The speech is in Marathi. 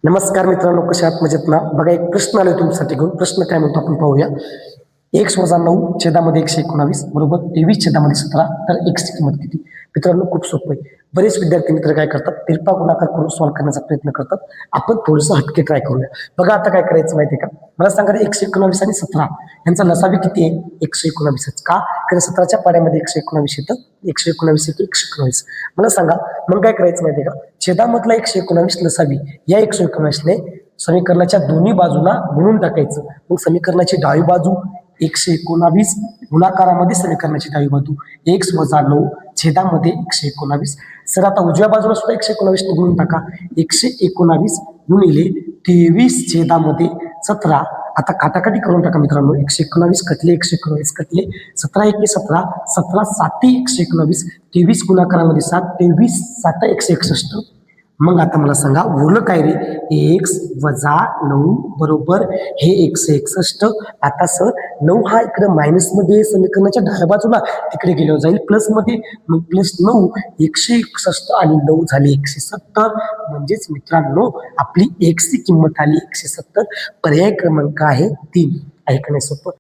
नमस्कार मित्रांनो, कशा आहात? मजेत ना? बघा, एक प्रश्न आलोय तुमच्यासाठी घेऊन. प्रश्न काय म्हणतो आपण पाहूया. 1 - 9 छेदामध्ये 119 बरोबर 23 छेदामध्ये 17, तर x ची किंमत किती? मित्रांनो, खूप सोपं आहे. बरेच विद्यार्थी मित्र काय करतात, तिरपा गुणाकार करून सॉल्व्ह करण्याचा प्रयत्न करतात. आपण थोडंसं हटके ट्राय करूया. बघा, आता काय करायचं माहिती आहे का? मला सांगा, 119 आणि 17 यांचा लसावी किती आहे? 119च. का? कारण 17च्या पाड्यामध्ये 119 येतं, 119 येतो 119. मला सांगा, मग काय करायचं माहिती आहे का? छेदामधला 119 लसावी या 119ने समीकरणाच्या दोन्ही बाजूला गुणून टाकायचं. मग समीकरणाची डावी बाजू 119 गुणाकारामध्ये समीकरणाची डावी बाजू x - 9 छेदामध्ये 119. सर, आता उजव्या बाजूला सुद्धा 119 गुणून टाका. 119 गुणिले 23 छेदामध्ये 17. आता काटाकाटी करून टाका मित्रांनो. 119 कटले, 119 कटले, 17 1 17, 17 7 119, 23 गुणाकारामध्ये 7, 23 7 161. मग आता मला सांगा, उरलं काय रे? x - 9 बरोबर हे 161. आता सर, 9 हा इकडे मायनस मध्ये समीकरणाच्या डाव्या बाजूला तिकडे गेल्यावर जाईल प्लस मध्ये. मग +9 161 आणि 9 झाले 170. म्हणजेच मित्रांनो, आपली x ची किंमत आली 170. पर्याय क्रमांक आहे 3. आहे का नाही सोपं?